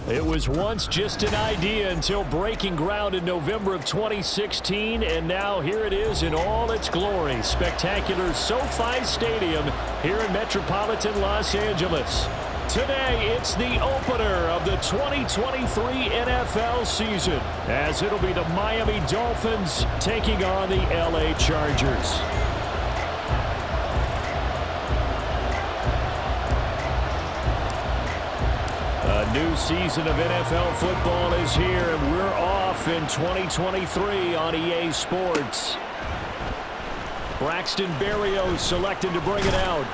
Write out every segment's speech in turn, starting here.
It was once just an idea until breaking ground in November of 2016, and now here it is in all its glory. Spectacular SoFi Stadium here in metropolitan Los Angeles. Today, it's the opener of the 2023 NFL season, as it'll be the Miami Dolphins taking on the LA Chargers. A new season of NFL football is here, and we're off in 2023 on EA Sports. Braxton Berrios selected to bring it out.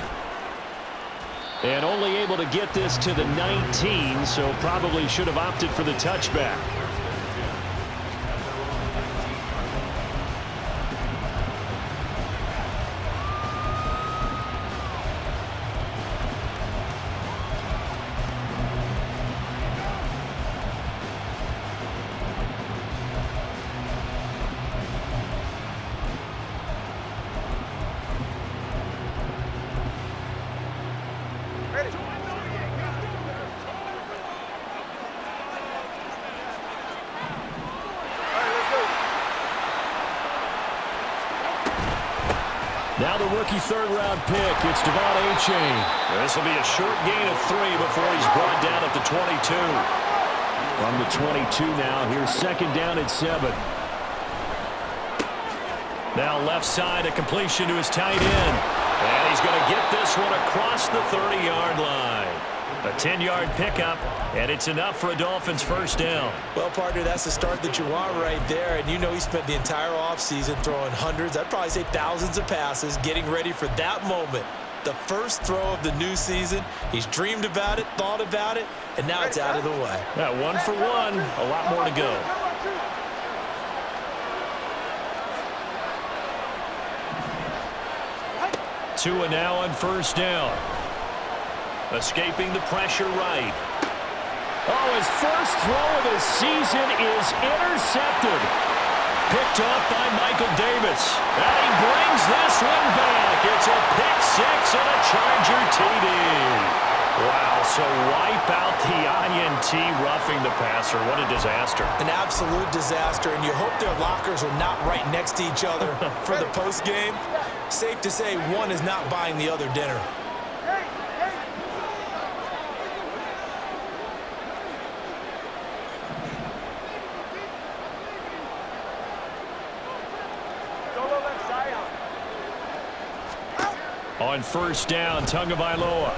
And only able to get this to the 19, so probably should have opted for the touchback. Now the rookie third-round pick, it's Devon Achane. This will be a short gain of 3 before he's brought down at the 22. From the 22 now, here's second down at 7. Now left side, a completion to his tight end. And he's going to get this one across the 30-yard line. A 10-yard pickup, and it's enough for a Dolphins first down. Well, partner, that's the start that you want right there. And you know he spent the entire offseason throwing hundreds, I'd probably say thousands of passes, getting ready for that moment. The first throw of the new season. He's dreamed about it, thought about it, and now it's out of the way. Yeah, 1 for 1, a lot more to go. Tua now on first down. Escaping the pressure right. Oh, his first throw of the season is intercepted. Picked off by Michael Davis. And he brings this one back. It's a pick 6 and a Charger TD. Wow, so wipe out the INT roughing the passer. What a disaster. An absolute disaster, and you hope their lockers are not right next to each other for the postgame. Safe to say one is not buying the other dinner. On first down, Tagovailoa.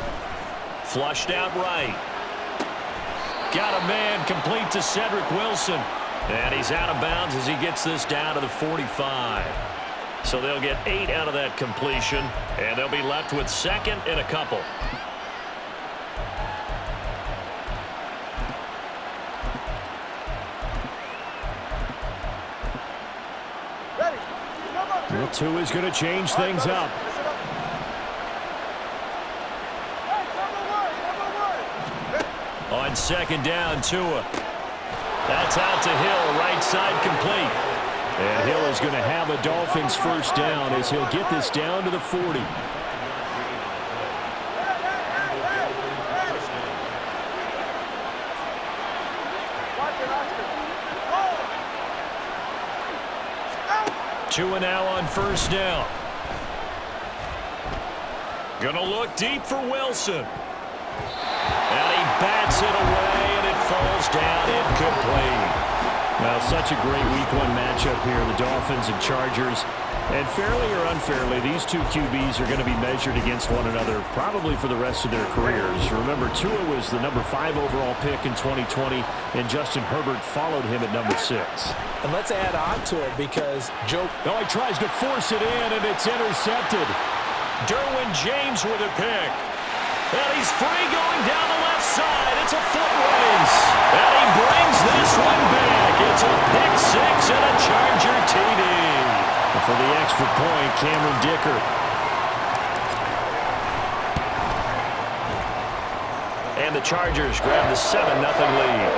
Flushed out right. Got a man complete to Cedric Wilson. And he's out of bounds as he gets this down to the 45. So they'll get 8 out of that completion. And they'll be left with second and a couple. Well, Tua's going to change things up. On second down, Tua. That's out to Hill, right side complete. And Hill is going to have a Dolphins first down as he'll get this down to the 40. Tua now on first down. Gonna look deep for Wilson. And he bats it away, and it falls down incomplete. Well, such a great week one matchup here, the Dolphins and Chargers. And fairly or unfairly, these two QBs are going to be measured against one another probably for the rest of their careers. Remember, Tua was the number 5 overall pick in 2020, and Justin Herbert followed him at number 6. And let's add on to it because Joe... Oh, he tries to force it in, and it's intercepted. Derwin James with a pick. And he's free going down the left side. It's a foot race. And he brings this one back. It's a pick 6 and a Charger TD. And for the extra point, Cameron Dicker. And the Chargers grab the 7-0 lead.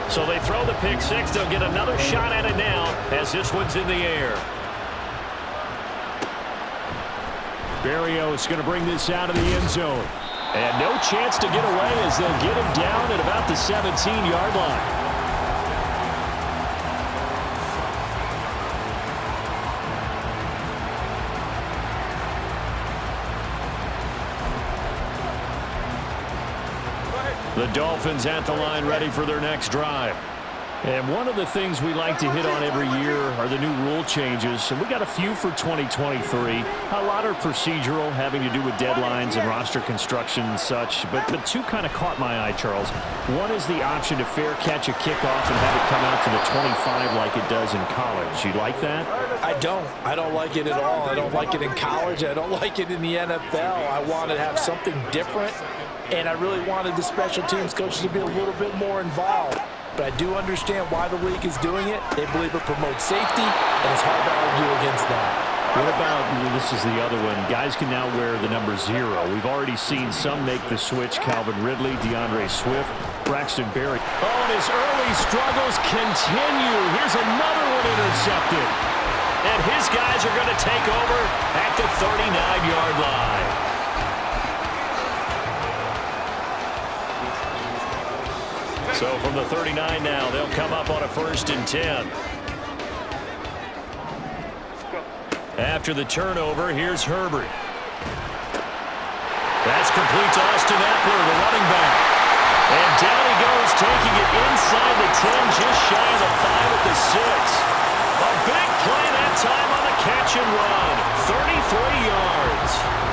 So they throw the pick 6. They'll get another shot at it now as this one's in the air. Berrios is going to bring this out of the end zone. And no chance to get away as they'll get him down at about the 17-yard line. The Dolphins at the line ready for their next drive. And one of the things we like to hit on every year are the new rule changes. And we got a few for 2023. A lot are procedural, having to do with deadlines and roster construction and such. But two kind of caught my eye, Charles. One is the option to fair catch a kickoff and have it come out to the 25 like it does in college. You like that? I don't. I don't like it at all. I don't like it in college. I don't like it in the NFL. I want to have something different. And I really wanted the special teams coaches to be a little bit more involved. But I do understand why the league is doing it. They believe it promotes safety, and it's hard to argue against that. What about, this is the other one, guys can now wear the number 0. We've already seen some make the switch. Calvin Ridley, DeAndre Swift, Braxton Berry. Oh, and his early struggles continue. Here's another one intercepted. And his guys are going to take over at the 39-yard line. So from the 39 now, they'll come up on a 1st and 10. After the turnover, here's Herbert. That's complete to Austin Eckler, the running back. And down he goes, taking it inside the 10, just shy of the 5 at the 6. A big play that time on the catch and run. 33 yards.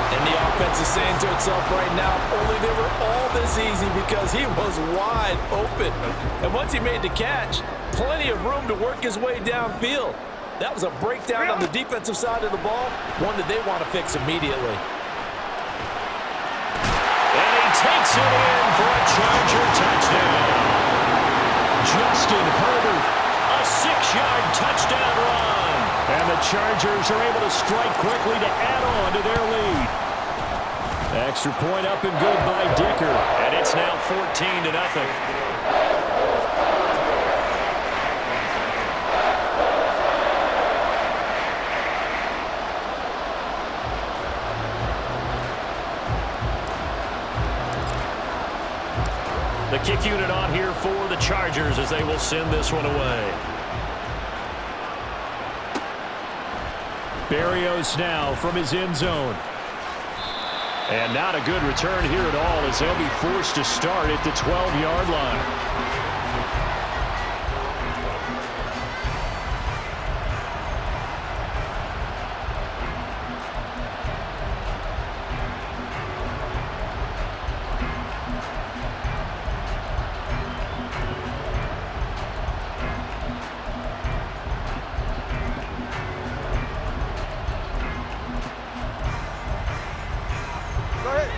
And the offense is saying to itself right now, only they were all this easy because he was wide open. And once he made the catch, plenty of room to work his way downfield. That was a breakdown on the defensive side of the ball, one that they want to fix immediately. And he takes it in for a Charger touchdown. Justin Herbert, a 6-yard touchdown run. And the Chargers are able to strike quickly to add on to their lead. Extra point up and good by Dicker. And it's now 14-0. The kick unit on here for the Chargers as they will send this one away. Berrios now from his end zone. And not a good return here at all as they'll be forced to start at the 12-yard line.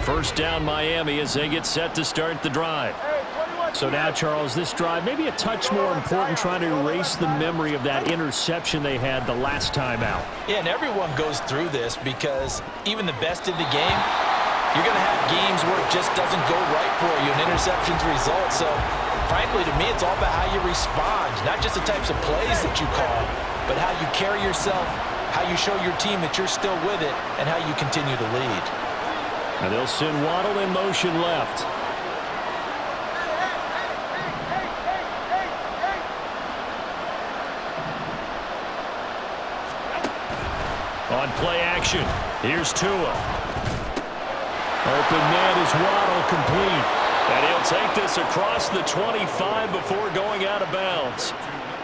First down Miami as they get set to start the drive. So now, Charles, this drive maybe a touch more important, trying to erase the memory of that interception they had the last time out. Yeah, and everyone goes through this because even the best in the game, you're going to have games where it just doesn't go right for you, and interceptions result. So, frankly, to me, it's all about how you respond, not just the types of plays that you call, but how you carry yourself, how you show your team that you're still with it, and how you continue to lead. And they'll send Waddle in motion left. On play action, here's Tua. Open man is Waddle, complete. And he'll take this across the 25 before going out of bounds.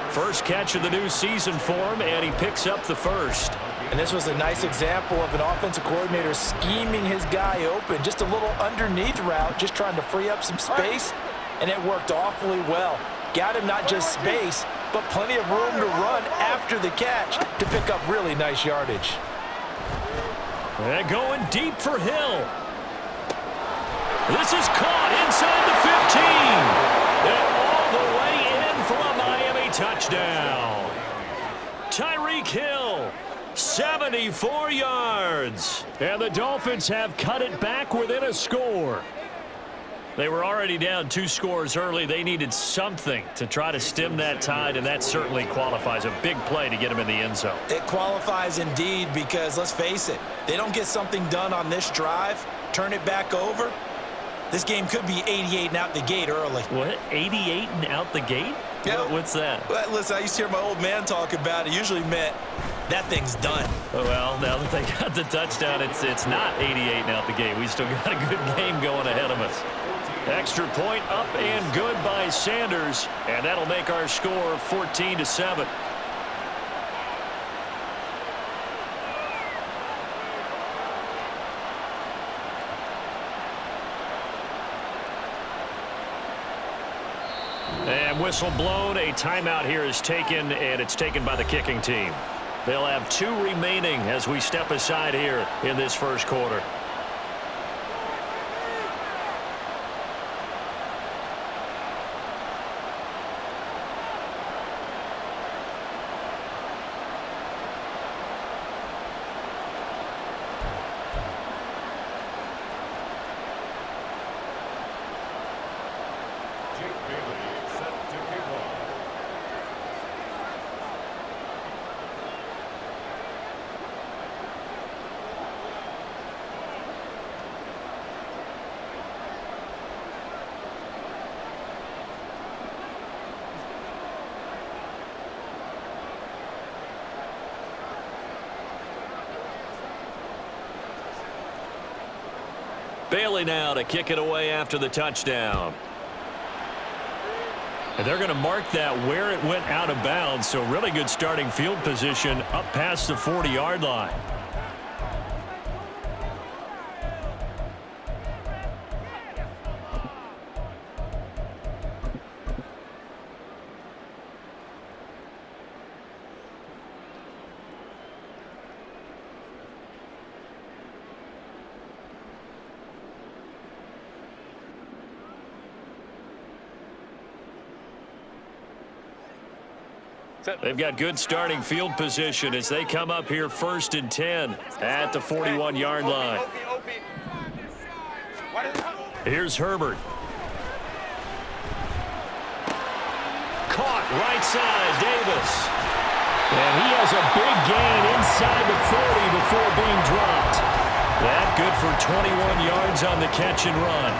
First catch of the new season for him, and he picks up the first. And this was a nice example of an offensive coordinator scheming his guy open. Just a little underneath route, just trying to free up some space, and it worked awfully well. Got him not just space, but plenty of room to run after the catch to pick up really nice yardage. And going deep for Hill. This is caught inside the 15. And all the way in for a Miami touchdown. Tyreek Hill, 74 yards. And the Dolphins have cut it back within a score. They were already down 2 scores early. They needed something to try to stem that tide, and that certainly qualifies. A big play to get him in the end zone. It qualifies indeed because, let's face it, they don't get something done on this drive, turn it back over, this game could be 88 and out the gate early. What? 88 and out the gate? Yeah. What's that? Well, listen, I used to hear my old man talk about it. Usually meant that thing's done. Well, now that they got the touchdown, it's not 88 and out the gate. We still got a good game going ahead of us. Extra point up and good by Sanders, and that'll make our score 14-7. And whistle blown. A timeout here is taken, and it's taken by the kicking team. They'll have 2 remaining as we step aside here in this first quarter. Bailey now to kick it away after the touchdown. And they're going to mark that where it went out of bounds, so really good starting field position up past the 40-yard line. They've got good starting field position as they come up here 1st and 10 at the 41-yard line. Here's Herbert. Caught right side, Davis. And he has a big gain inside the 40 before being dropped. That good for 21 yards on the catch and run.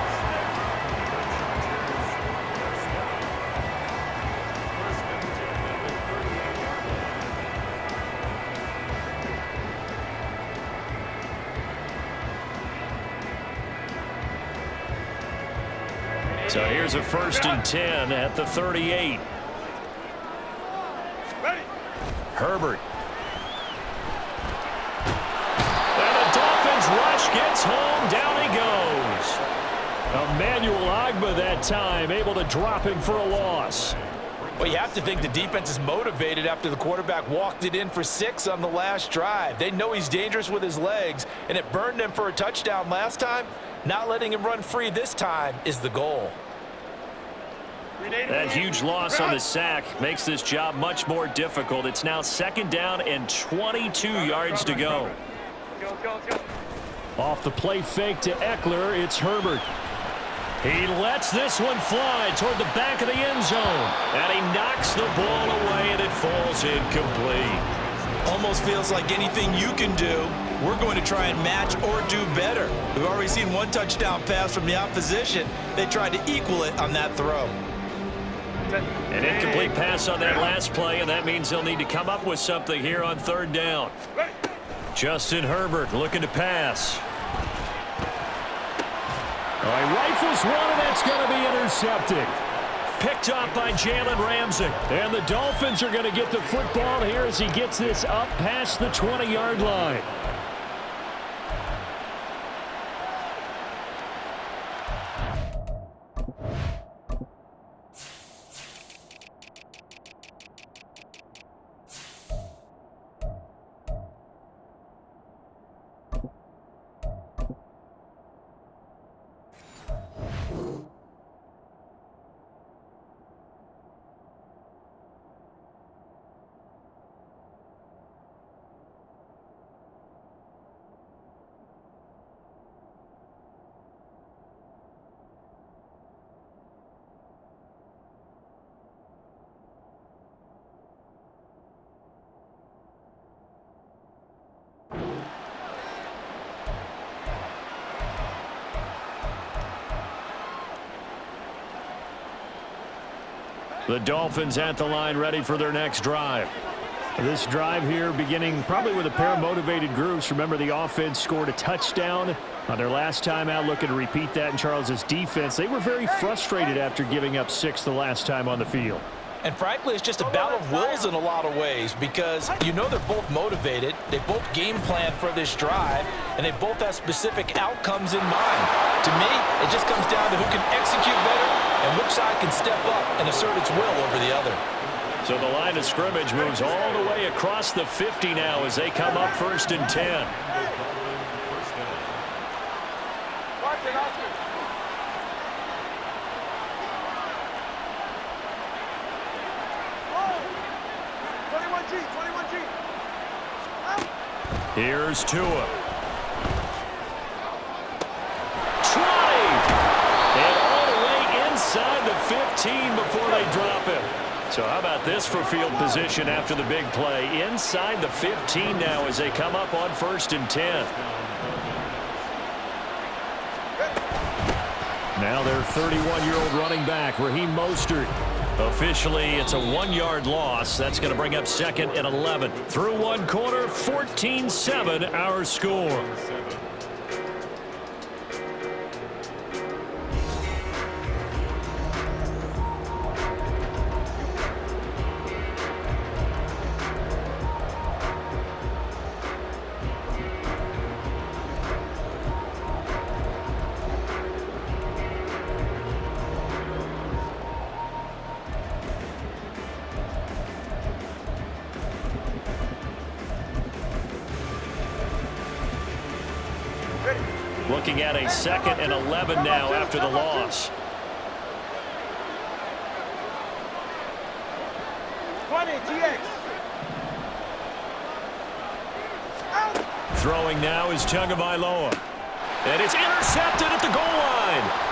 So here's a 1st and 10 at the 38. Herbert. And the Dolphins rush gets home. Down he goes. Emmanuel Ogbah that time able to drop him for a loss. Well, you have to think the defense is motivated after the quarterback walked it in for 6 on the last drive. They know he's dangerous with his legs, and it burned them for a touchdown last time. Not letting him run free this time is the goal. That huge loss on the sack makes this job much more difficult. It's now 2nd down and 22 yards to go. Off the play fake to Eckler, it's Herbert. He lets this one fly toward the back of the end zone. And he knocks the ball away, and it falls incomplete. Almost feels like anything you can do, we're going to try and match or do better. We've already seen 1 touchdown pass from the opposition. They tried to equal it on that throw. An incomplete pass on that last play, and that means they'll need to come up with something here on 3rd down. Justin Herbert looking to pass. He rifles one, and that's going to be intercepted. Picked up by Jalen Ramsey. And the Dolphins are going to get the football here as he gets this up past the 20-yard line. The Dolphins at the line ready for their next drive. This drive here beginning probably with a pair of motivated groups. Remember, the offense scored a touchdown on their last time out, looking to repeat that in Charles's defense. They were very frustrated after giving up 6 the last time on the field. And frankly, it's just a battle of wills in a lot of ways because you know they're both motivated. They both game plan for this drive, and they both have specific outcomes in mind. To me, it just comes down to who can execute better and which side can step up and assert its will over the other. So the line of scrimmage moves all the way across the 50 now as they come up 1st and 10. Here's Tua. 20. And all the way inside the 15 before they drop him. So how about this for field position after the big play? Inside the 15 now as they come up on 1st and 10. Now their 31-year-old running back, Raheem Mostert. Officially, it's a 1-yard loss. That's going to bring up 2nd and 11. Through one quarter, 14-7 our score. Looking at a 2nd and 11 now after the loss. 20, TX. Throwing now is Tagovailoa. And it's intercepted at the goal line.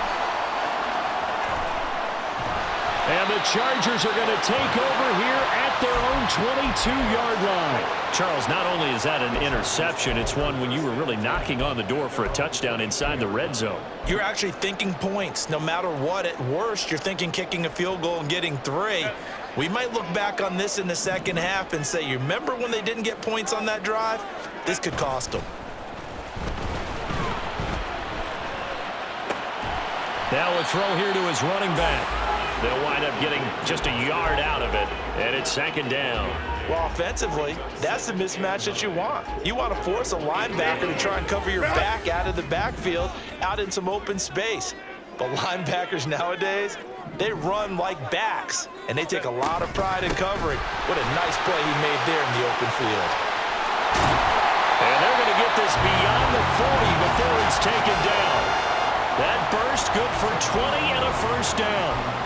And the Chargers are going to take over here at their own 22-yard line. Charles, not only is that an interception, it's one when you were really knocking on the door for a touchdown inside the red zone. You're actually thinking points. No matter what, at worst, you're thinking kicking a field goal and getting 3. We might look back on this in the second half and say, you remember when they didn't get points on that drive? This could cost them. Now a throw here to his running back. They'll wind up getting just a yard out of it, and it's 2nd down. Well, offensively, that's the mismatch that you want. You want to force a linebacker to try and cover your back out of the backfield, out in some open space. But linebackers nowadays, they run like backs, and they take a lot of pride in covering. What a nice play he made there in the open field. And they're going to get this beyond the 40 before it's taken down. That burst good for 20 and a 1st down.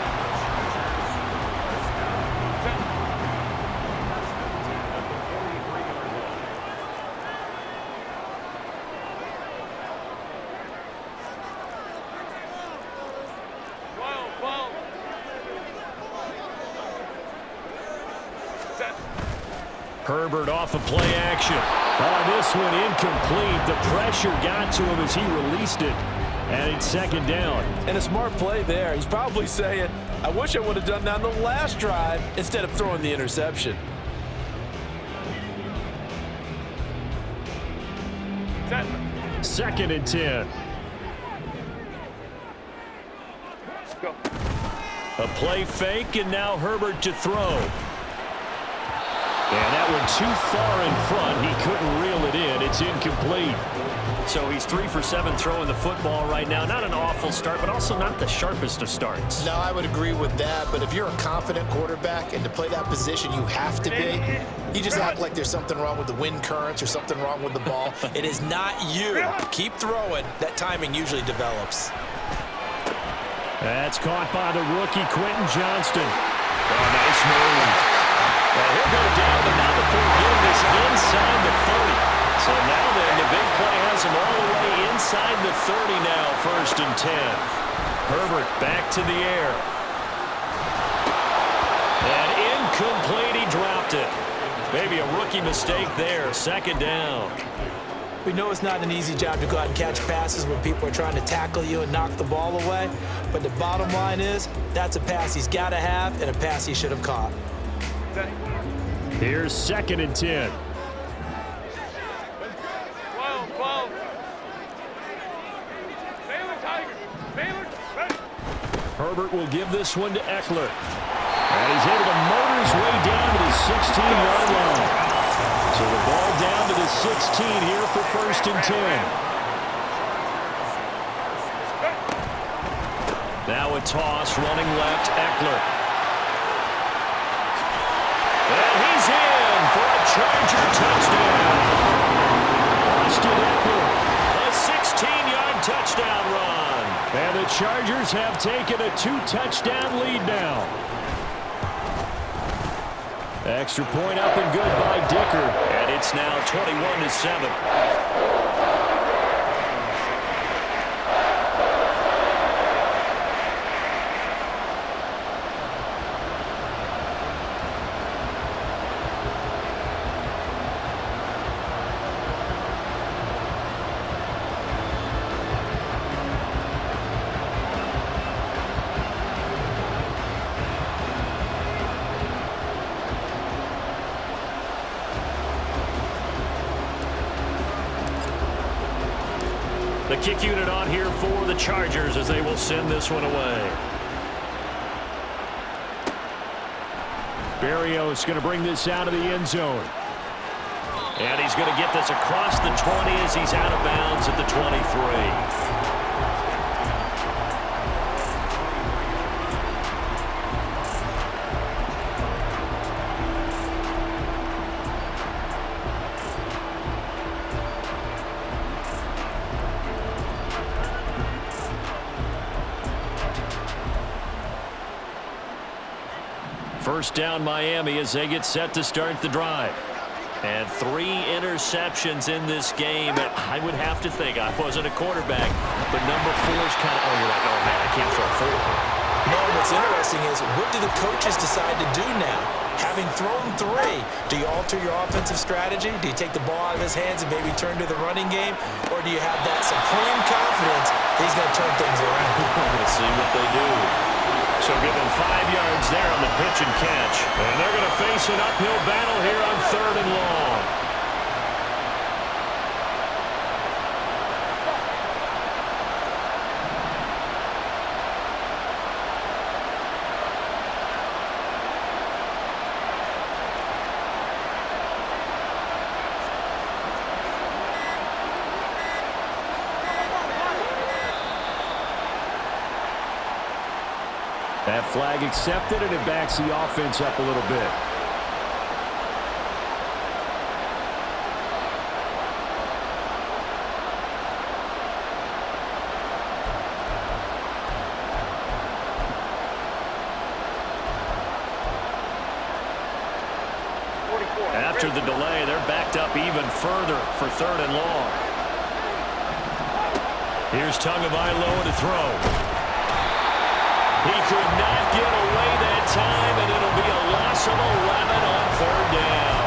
Herbert off of play action. This one incomplete. The pressure got to him as he released it. And it's 2nd down. And a smart play there. He's probably saying, I wish I would have done that on the last drive instead of throwing the interception. Second and 10. Go. A play fake, and now Herbert to throw. And that one too far in front. He couldn't reel it in. It's incomplete. So he's 3 for 7 throwing the football right now. Not an awful start, but also not the sharpest of starts. No, I would agree with that. But if you're a confident quarterback and to play that position, you have to be. You just act like there's something wrong with the wind currents or something wrong with the ball. It is not you. Keep throwing. That timing usually develops. That's caught by the rookie, Quentin Johnston. Oh, nice move. Well, he'll go down, but not before getting this inside the 30. So now then, the big play has him all the way inside the 30 now, 1st and 10. Herbert back to the air. And incomplete, he dropped it. Maybe a rookie mistake there, 2nd down. We know it's not an easy job to go out and catch passes when people are trying to tackle you and knock the ball away. But the bottom line is, that's a pass he's got to have and a pass he should have caught. Here's 2nd and 10. 12. Herbert will give this one to Eckler. And he's able to motor his way down to the 16-yard line. So the ball down to the 16 here for 1st and 10. Now a toss, running left, Eckler. And he's in for a Charger touchdown. Austin Eckler, a 16-yard touchdown run. And the Chargers have taken a 2-touchdown lead now. Extra point up and good by Dicker. And it's now 21-7. The kick unit on here for the Chargers as they will send this one away. Berrios going to bring this out of the end zone. And he's going to get this across the 20 as he's out of bounds at the 23. First down Miami as they get set to start the drive. And 3 interceptions in this game. I would have to think, I wasn't a quarterback, but number 4 is kind of, you're like, oh man, I can't throw 4. No, what's interesting is, what do the coaches decide to do now? Having thrown 3, do you alter your offensive strategy? Do you take the ball out of his hands and maybe turn to the running game? Or do you have that supreme confidence that he's going to turn things around? We'll see what they do. So give him 5 yards there on the pitch and catch. And they're going to face an uphill battle here on 3rd and long. That flag accepted, and it backs the offense up a little bit. After the delay, they're backed up even further for 3rd and long. Here's Tagovailoa to throw. He could not get away that time, and it'll be a loss of 11 on 3rd down.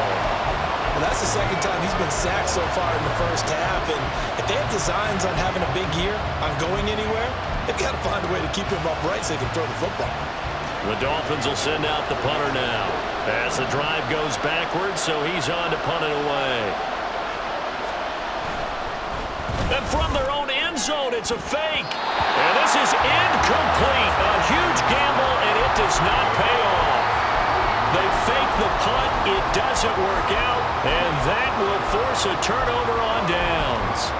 Well, that's the 2nd time he's been sacked so far in the first half, and if they have designs on having a big year, on going anywhere, they've got to find a way to keep him upright so they can throw the football. The Dolphins will send out the punter now as the drive goes backwards, so he's on to punt it away. And from their own end zone, it's a fake. And this is incomplete. A huge gamble, and it does not pay off. They fake the punt. It doesn't work out, and that will force a turnover on downs.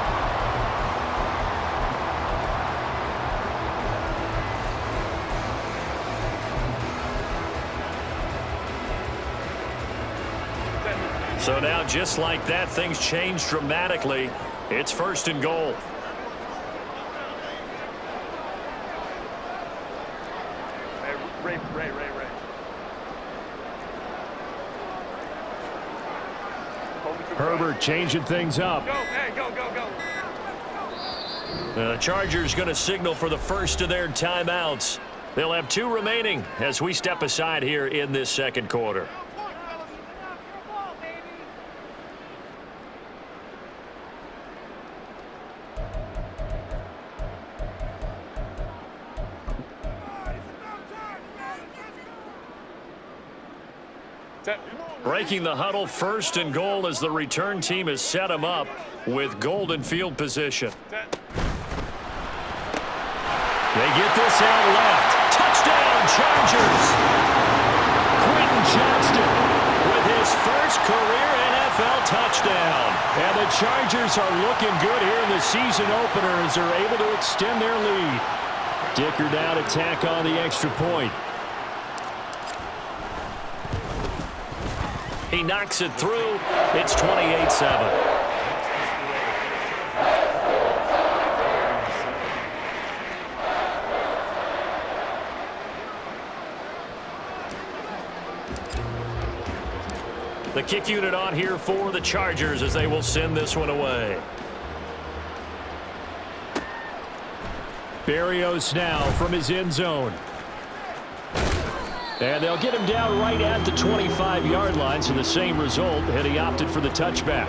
So now, just like that, things change dramatically. It's 1st and goal. Ray. Herbert changing things up. Go, hey, go. The Chargers going to signal for the first of their timeouts. They'll have 2 remaining as we step aside here in this second quarter. Breaking the huddle, 1st and goal as the return team has set them up with golden field position. They get this out left. Touchdown, Chargers. Quentin Johnston with his first career NFL touchdown. And the Chargers are looking good here in the season opener as they're able to extend their lead. Dicker down to tack on the extra point. He knocks it through. It's 28-7. The kick unit on here for the Chargers as they will send this one away. Berrios now from his end zone. And they'll get him down right at the 25-yard line, so the same result, and he opted for the touchback.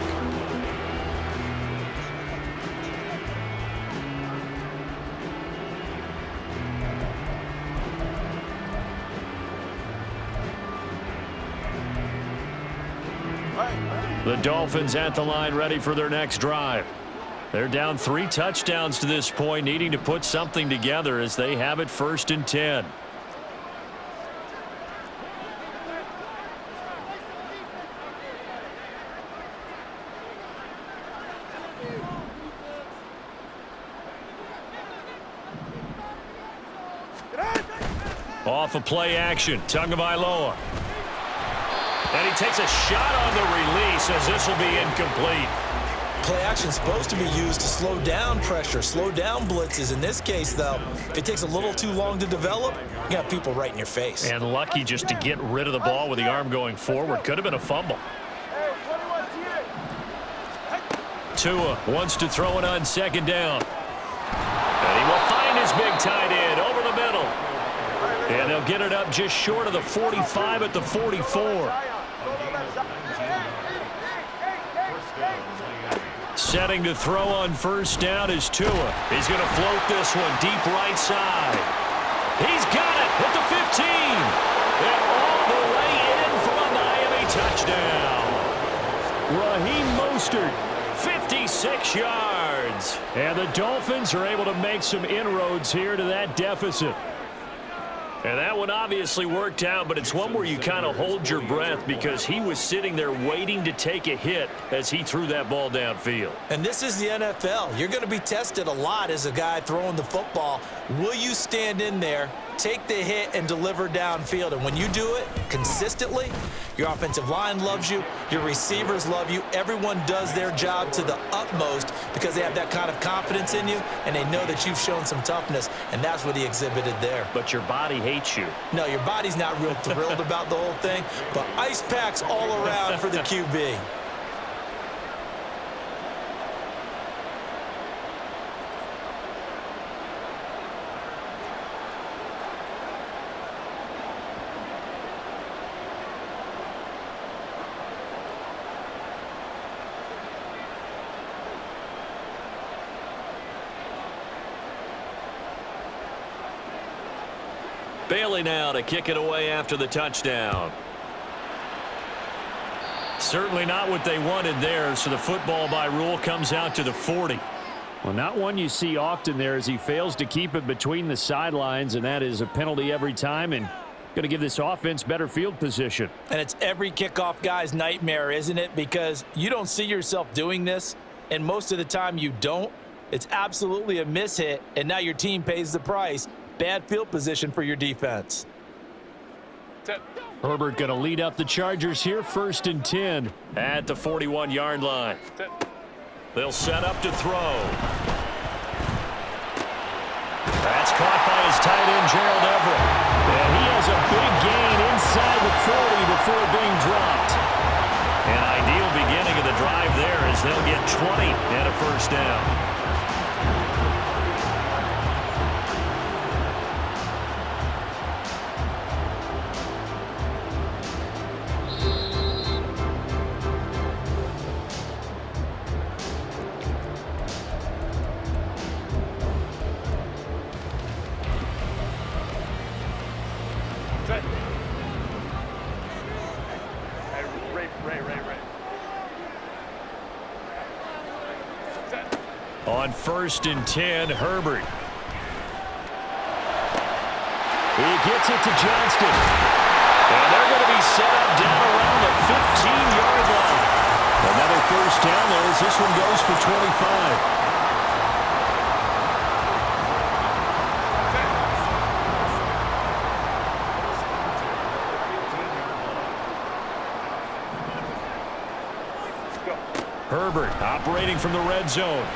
The Dolphins at the line ready for their next drive. They're down 3 touchdowns to this point, needing to put something together as they have it 1st and 10. Off of play action, Tagovailoa. And he takes a shot on the release as this will be incomplete. Play action is supposed to be used to slow down pressure, slow down blitzes. In this case, though, if it takes a little too long to develop, you got people right in your face. And lucky just to get rid of the ball with the arm going forward. Could have been a fumble. Tua wants to throw it on 2nd down. And he will find his big tight end over the middle. And they'll get it up just short of the 45 at the 44. Setting to throw on 1st down is Tua. He's going to float this one deep right side. He's got it at the 15. And all the way in for a Miami touchdown. Raheem Mostert, 56 yards. And the Dolphins are able to make some inroads here to that deficit. And that one obviously worked out, but it's one where you kind of hold your breath because he was sitting there waiting to take a hit as he threw that ball downfield. And this is the NFL. You're going to be tested a lot as a guy throwing the football. Will you stand in there, take the hit, and deliver downfield? And when you do it consistently, your offensive line loves you, your receivers love you. Everyone does their job to the utmost because they have that kind of confidence in you, and they know that you've shown some toughness, and that's what he exhibited there. But your body hates you. No, your body's not real thrilled about the whole thing, but ice packs all around for the QB. Bailey now to kick it away after the touchdown. Certainly not what they wanted there, so the football by rule comes out to the 40. Well, not one you see often there as he fails to keep it between the sidelines, and that is a penalty every time and going to give this offense better field position. And it's every kickoff guy's nightmare, isn't it? Because you don't see yourself doing this, and most of the time you don't. It's absolutely a mishit, and now your team pays the price. Bad field position for your defense. Herbert going to lead up the Chargers here, 1st and 10 at the 41-yard line. They'll set up to throw. That's caught by his tight end, Gerald Everett. And he has a big gain inside the 40 before being dropped. An ideal beginning of the drive there as they'll get 20 and a 1st down. On 1st and 10, Herbert. He gets it to Johnston. And they're going to be set up down around the 15-yard line. Another 1st down there as this one goes for 25. Herbert operating from the red zone.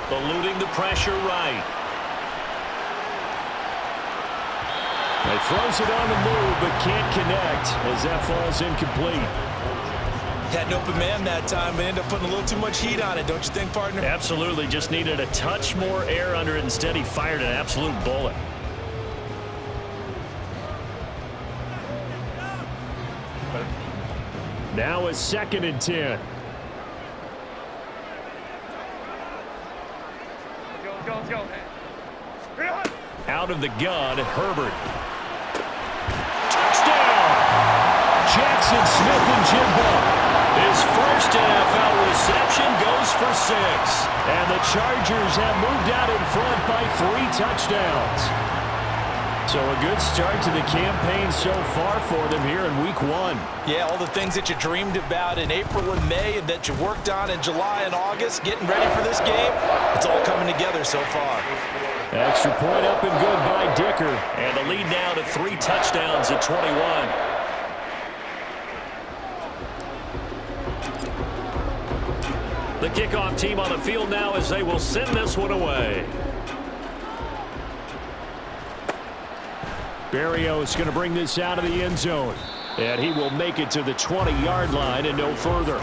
Eluding the pressure right. He throws it on the move but can't connect as that falls incomplete. Had an open man that time, but ended up putting a little too much heat on it, don't you think, partner? Absolutely. Just needed a touch more air under it. Instead, he fired an absolute bullet. Now a 2nd and 10. Out of the gun, Herbert. Touchdown! Jackson Smith-Njigba. His 1st NFL reception goes for 6. And the Chargers have moved out in front by 3 touchdowns. So a good start to the campaign so far for them here in Week 1. Yeah, all the things that you dreamed about in April and May and that you worked on in July and August, getting ready for this game, it's all coming together so far. Extra point up and good by Dicker. And the lead now to 3 touchdowns at 21. The kickoff team on the field now as they will send this one away. Berrios going to bring this out of the end zone. And he will make it to the 20-yard line and no further.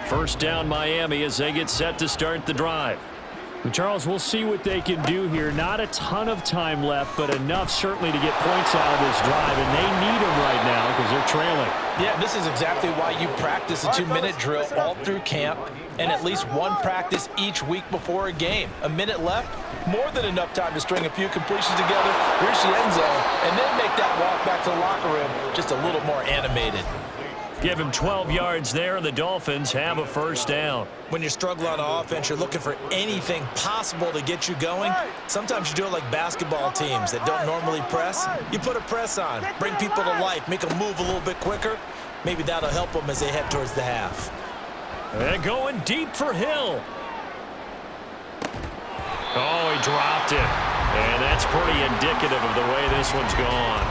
First down Miami as they get set to start the drive. And Charles, we'll see what they can do here. Not a ton of time left, but enough certainly to get points out of this drive, and they need them right now because they're trailing. Yeah, this is exactly why you practice a 2-minute drill all through camp and at least one practice each week before a game. A minute left, more than enough time to string a few completions together, reach the end zone, and then make that walk back to the locker room just a little more animated. Give him 12 yards there, and the Dolphins have a 1st down. When you're struggling on offense, you're looking for anything possible to get you going. Sometimes you do it like basketball teams that don't normally press. You put a press on, bring people to life, make them move a little bit quicker. Maybe that'll help them as they head towards the half. And going deep for Hill. Oh, he dropped it. And that's pretty indicative of the way this one's gone.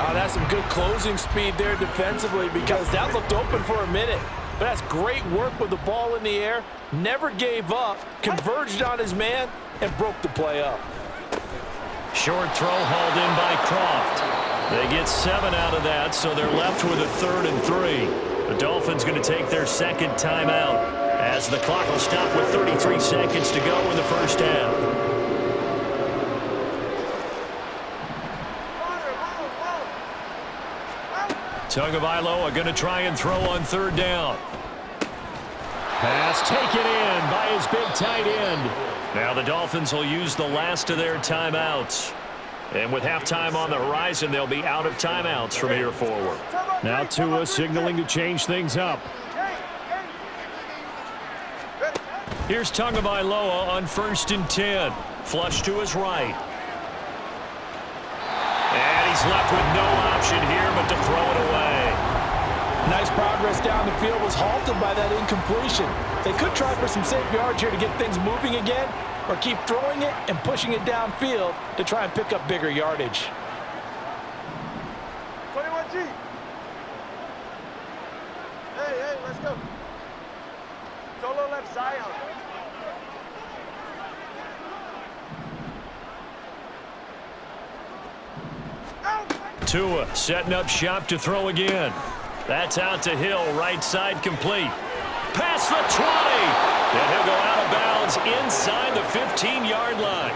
Oh, that's some good closing speed there defensively because that looked open for a minute. But that's great work with the ball in the air. Never gave up, converged on his man, and broke the play up. Short throw hauled in by Croft. They get 7 out of that, so they're left with a 3rd and 3. The Dolphins going to take their 2nd timeout as the clock will stop with 33 seconds to go in the 1st half. Tagovailoa going to try and throw on 3rd down. Pass taken in by his big tight end. Now the Dolphins will use the last of their timeouts. And with halftime on the horizon, they'll be out of timeouts from here forward. Now Tua signaling to change things up. Here's Tagovailoa on 1st and 10. Flush to his right. And he's left with no option here but to throw it away. Nice progress down the field was halted by that incompletion. They could try for some safe yards here to get things moving again, or keep throwing it and pushing it downfield to try and pick up bigger yardage. 21G. Hey, let's go. Solo left Zion. Tua setting up shop to throw again. That's out to Hill, right side complete. Past the 20. Then he'll go out of bounds inside the 15-yard line.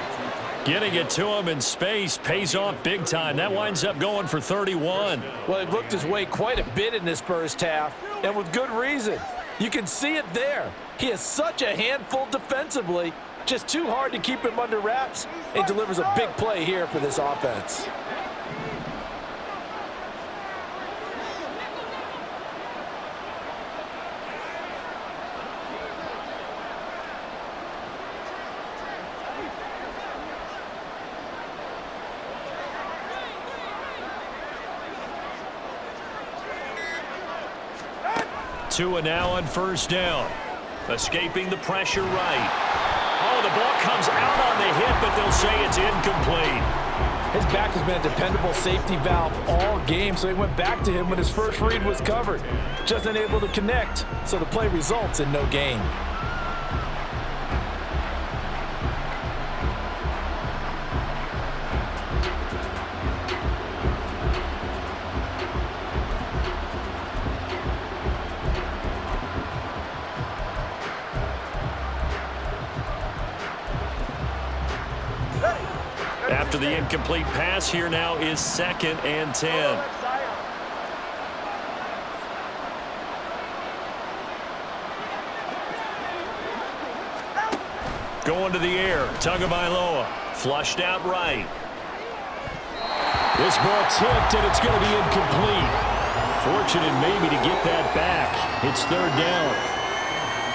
Getting it to him in space pays off big time. That winds up going for 31. Well, he looked his way quite a bit in this first half, and with good reason. You can see it there. He is such a handful defensively. Just too hard to keep him under wraps. He delivers a big play here for this offense. Tua now on 1st down. Escaping the pressure right. Oh, the ball comes out on the hit, but they'll say it's incomplete. His back has been a dependable safety valve all game, so he went back to him when his first read was covered. Just unable to connect, so the play results in no gain. After the incomplete pass, here now is 2nd and 10. Going to the air, Tagovailoa, flushed out right. This ball tipped, and it's going to be incomplete. Fortunate maybe to get that back. It's 3rd down.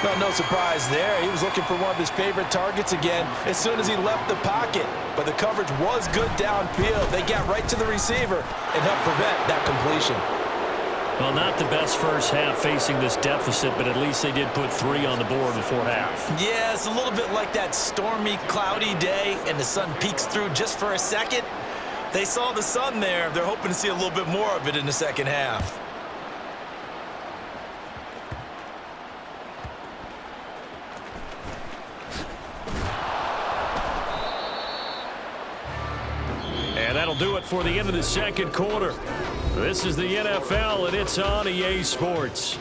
Well, no surprise there. He was looking for one of his favorite targets again as soon as he left the pocket. But the coverage was good downfield. They got right to the receiver and helped prevent that completion. Well, not the best first half facing this deficit, but at least they did put 3 on the board before half. Yeah, it's a little bit like that stormy, cloudy day, and the sun peeks through just for a second. They saw the sun there. They're hoping to see a little bit more of it in the second half. And that'll do it for the end of the second quarter. This is the NFL, and it's on EA Sports.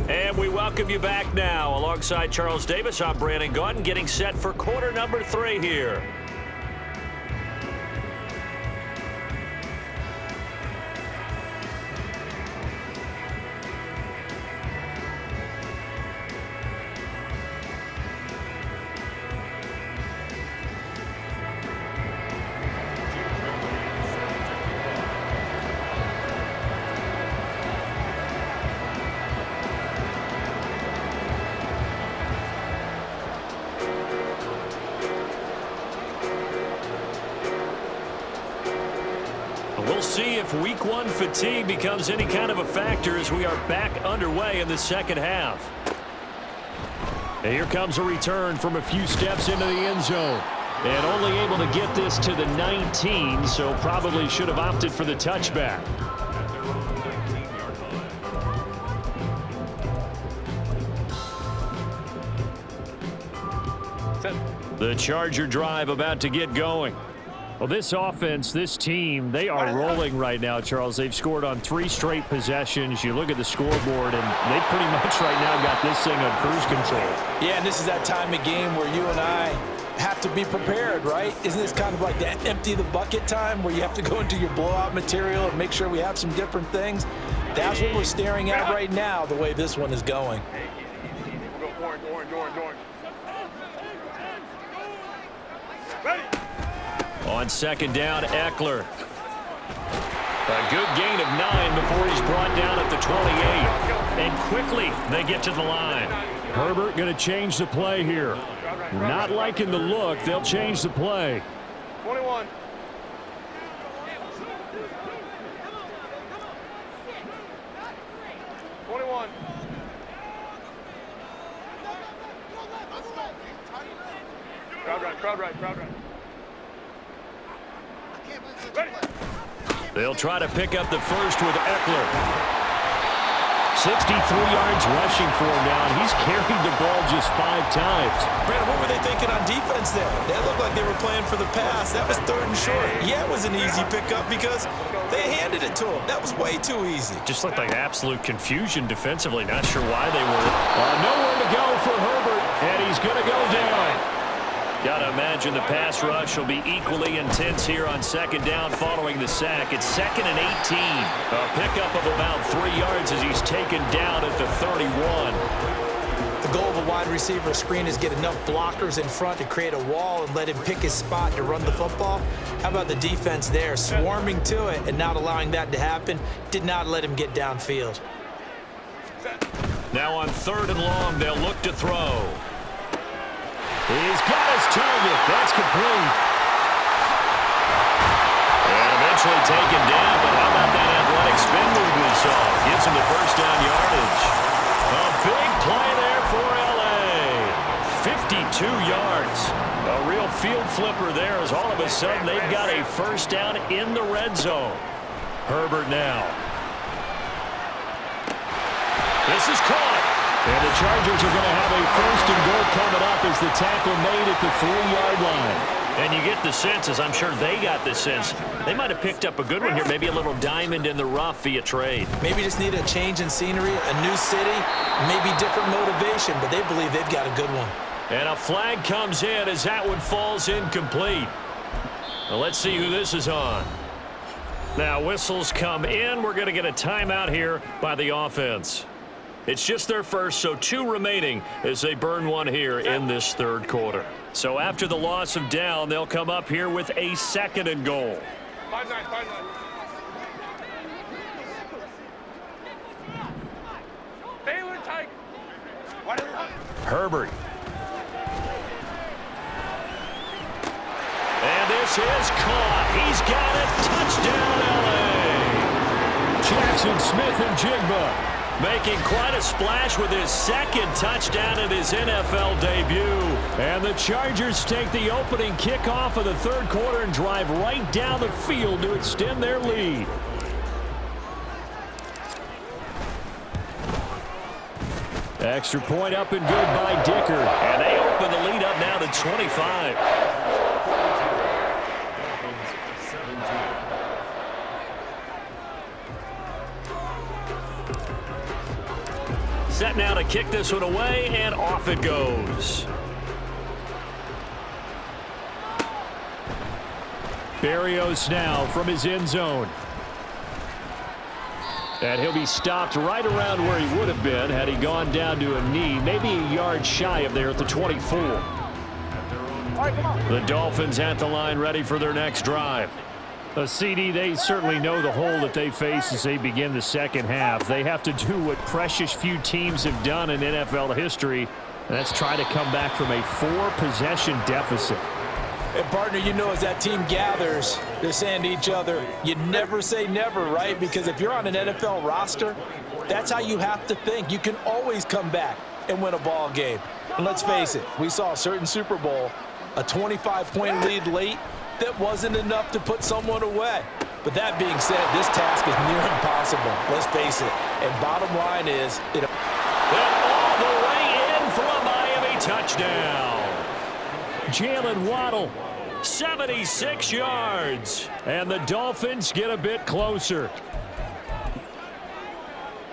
And we welcome you back now. Alongside Charles Davis, I'm Brandon Gaudin, getting set for quarter number 3 here. We'll see if week 1 fatigue becomes any kind of a factor as we are back underway in the second half. And here comes a return from a few steps into the end zone. And only able to get this to the 19, so probably should have opted for the touchback. The Charger drive about to get going. Well, this offense, this team, they are rolling right now, Charles. They've scored on 3 straight possessions. You look at the scoreboard, and they pretty much right now got this thing on cruise control. Yeah, and this is that time of game where you and I have to be prepared, right? Isn't this kind of like that empty the bucket time where you have to go into your blowout material and make sure we have some different things? That's what we're staring at right now, the way this one is going. We'll go orange. Ready? On second down, Eckler. A good gain of 9 before he's brought down at the 28. And quickly they get to the line. Herbert going to change the play here. Not liking the look. They'll change the play. 21. Crowd right. Ready? They'll try to pick up the first with Eckler. 63 yards rushing for him now. He's carried the ball just 5 times. Brandon, what were they thinking on defense there? That looked like they were playing for the pass. That was 3rd and short. Yeah, it was an easy pickup because they handed it to him. That was way too easy. Just looked like absolute confusion defensively. Not sure why they were. Nowhere to go for Herbert, and he's going to go down. Got to imagine the pass rush will be equally intense here on second down following the sack. It's 2nd and 18. A pickup of about 3 yards as he's taken down at the 31. The goal of a wide receiver screen is get enough blockers in front to create a wall and let him pick his spot to run the football. How about the defense there, swarming to it and not allowing that to happen? Did not let him get downfield. Now on 3rd and long, they'll look to throw. He's got his target. That's complete. And eventually taken down, but how about that athletic spin move we saw? Gives him the first down yardage. A big play there for L.A. 52 yards. A real field flipper there as all of a sudden they've got a first down in the red zone. Herbert now. This is caught. And the Chargers are going to have a 1st and goal coming up as the tackle made at the 3-yard line. And you get the sense, as I'm sure they got the sense, they might have picked up a good one here, maybe a little diamond in the rough via trade. Maybe just need a change in scenery, a new city, maybe different motivation, but they believe they've got a good one. And a flag comes in as that one falls incomplete. Well, let's see who this is on. Now whistles come in. We're going to get a timeout here by the offense. It's just their first, so 2 remaining as they burn one here in this 3rd quarter. So after the loss of down, they'll come up here with a 2nd and goal. 5-9. Baylor tight. Herbert. And this is caught. He's got it. Touchdown, L.A. Jackson Smith and Jigba making quite a splash with his 2nd touchdown in his NFL debut. And the Chargers take the opening kickoff of the 3rd quarter and drive right down the field to extend their lead. Extra point up and good by Dicker. And they open the lead up now to 25. Set now to kick this one away, and off it goes. Berrios now from his end zone. And he'll be stopped right around where he would have been had he gone down to a knee, maybe a yard shy of there at the 24. The Dolphins at the line ready for their next drive. A CD, they certainly know the hole that they face as they begin the 2nd half. They have to do what precious few teams have done in NFL history, and that's try to come back from a 4-possession deficit. And partner, you know, as that team gathers, they're saying to each other, you never say never, right? Because if you're on an NFL roster, that's how you have to think. You can always come back and win a ball game. And let's face it, we saw a certain Super Bowl, a 25-point lead late, that wasn't enough to put someone away. But that being said, this task is near impossible. Let's face it. And bottom line is, and all the way in for a Miami touchdown. Jalen Waddle 76 yards. And the Dolphins get a bit closer.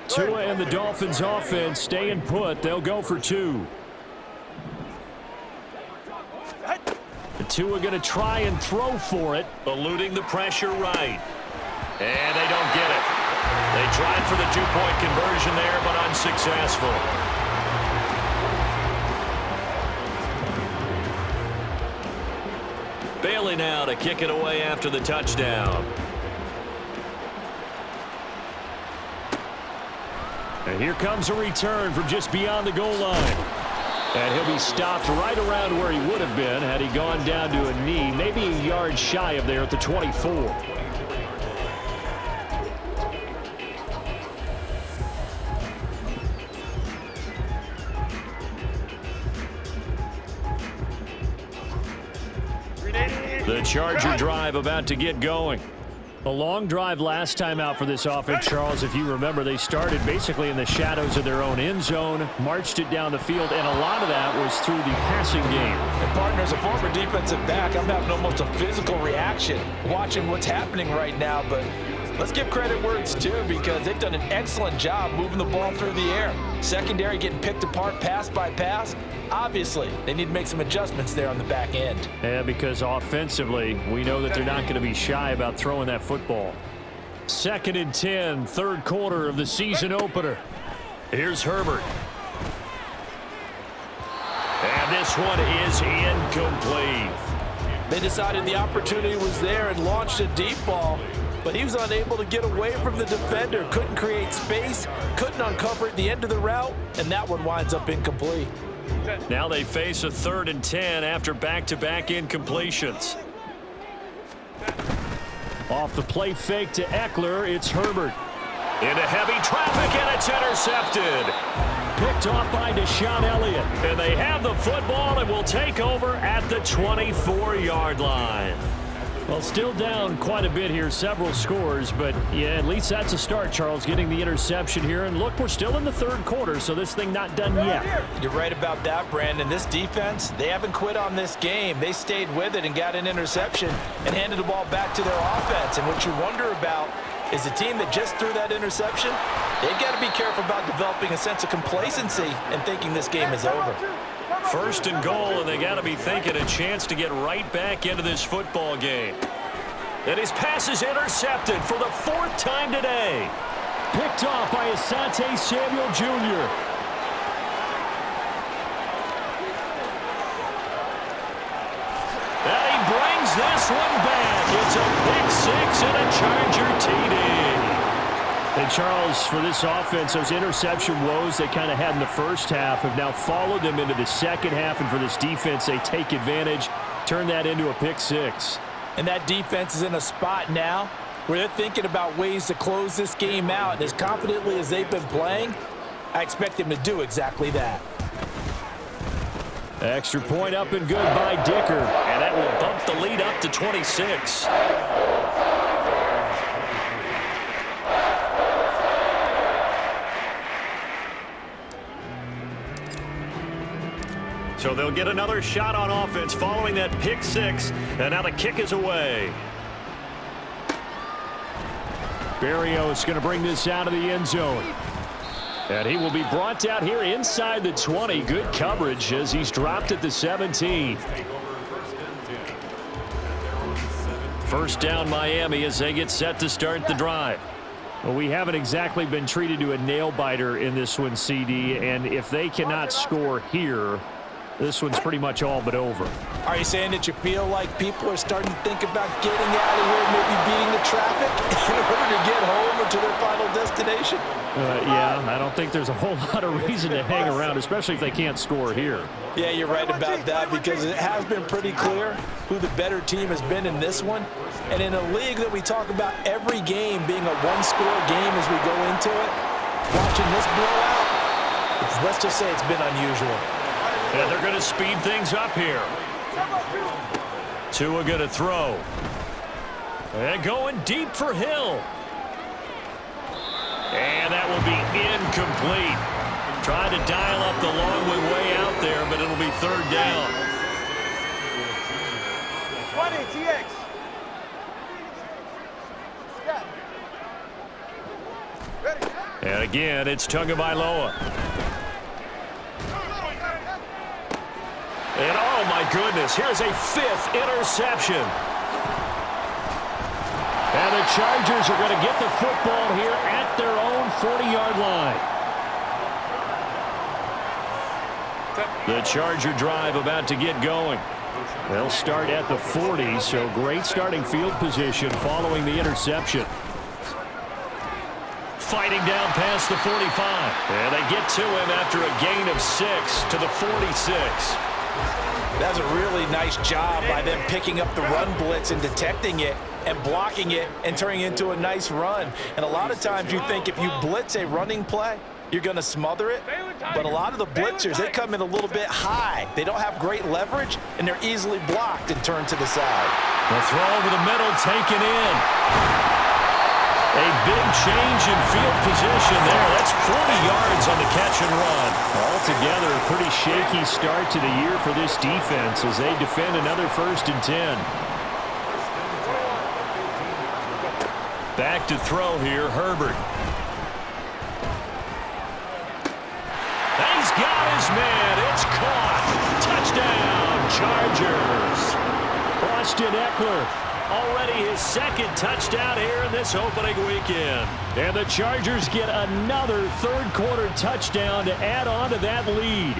Tua and the Dolphins offense staying put. They'll go for 2. Tua going to try and throw for it. Eluding the pressure right. And they don't get it. They tried for the 2-point conversion there, but unsuccessful. Bailey now to kick it away after the touchdown. And here comes a return from just beyond the goal line. And he'll be stopped right around where he would have been had he gone down to a knee, maybe a yard shy of there at the 24. The Charger drive about to get going. A long drive last time out for this offense, Charles. If you remember, they started basically in the shadows of their own end zone, marched it down the field, and a lot of that was through the passing game. And partner, as a former defensive back, I'm having almost a physical reaction watching what's happening right now. But let's give credit where it's due, because they've done an excellent job moving the ball through the air. Secondary getting picked apart pass by pass. Obviously, they need to make some adjustments there on the back end. Yeah, because offensively, we know that they're not going to be shy about throwing that football. 2nd and 10, third quarter of the season opener. Here's Herbert. And this one is incomplete. They decided the opportunity was there and launched a deep ball, but he was unable to get away from the defender, couldn't create space, couldn't uncover at the end of the route, and that one winds up incomplete. Now they face a 3rd and 10 after back-to-back incompletions. Off the play fake to Eckler, it's Herbert. Into heavy traffic, and it's intercepted. Picked off by Deshaun Elliott. And they have the football and will take over at the 24-yard line. Well, still down quite a bit here, several scores, but yeah, at least that's a start, Charles, getting the interception here. And look, we're still in the third quarter, so this thing not done yet. You're right about that, Brandon. This defense, they haven't quit on this game. They stayed with it and got an interception and handed the ball back to their offense. And what you wonder about is the team that just threw that interception, they've got to be careful about developing a sense of complacency and thinking this game is over. 1st and goal, and they got to be thinking a chance to get right back into this football game. And his pass is intercepted for the 4th time today. Picked off by Asante Samuel Jr. And he brings this one back. It's a pick 6 and a Charger TD. And Charles, for this offense, those interception woes they kind of had in the first half have now followed them into the second half. And for this defense, they take advantage, turn that into a pick 6. And that defense is in a spot now where they're thinking about ways to close this game out. And as confidently as they've been playing, I expect them to do exactly that. Extra point up and good by Dicker. And that will bump the lead up to 26. So they'll get another shot on offense following that pick 6. And now the kick is away. Berrios going to bring this out of the end zone. And he will be brought out here inside the 20. Good coverage as he's dropped at the 17. First down Miami as they get set to start the drive. Well, we haven't exactly been treated to a nail-biter in this one, CD. And if they cannot score here, this one's pretty much all but over. Are you saying that you feel like people are starting to think about getting out of here, maybe beating the traffic in order to get home or to their final destination? Yeah, I don't think there's a whole lot of reason to hang around, especially if they can't score here. Yeah, you're right about that, because it has been pretty clear who the better team has been in this one. And in a league that we talk about every game being a one-score game as we go into it, watching this blowout, let's just say it's been unusual. And they're going to speed things up here. Tua going to throw. And going deep for Hill. And that will be incomplete. Trying to dial up the long way out there, but it'll be 3rd down. TX. Step. Ready. And again, it's Tagovailoa. And oh my goodness, here's a 5th interception. And the Chargers are going to get the football here at their own 40-yard line. The Charger drive about to get going. They'll start at the 40, so great starting field position following the interception. Fighting down past the 45. And they get to him after a gain of 6 to the 46. That's a really nice job by them picking up the run blitz and detecting it and blocking it and turning it into a nice run. And a lot of times you think if you blitz a running play, you're going to smother it. But a lot of the blitzers, they come in a little bit high. They don't have great leverage, and they're easily blocked and turned to the side. The throw over the middle taken in. A big change in field position there. That's 40 yards on the catch and run. Altogether, a pretty shaky start to the year for this defense as they defend another 1st and 10. Back to throw here, Herbert. He's got his man. It's caught. Touchdown, Chargers. Austin Eckler, already his 2nd touchdown here in this opening weekend. And the Chargers get another 3rd-quarter touchdown to add on to that lead.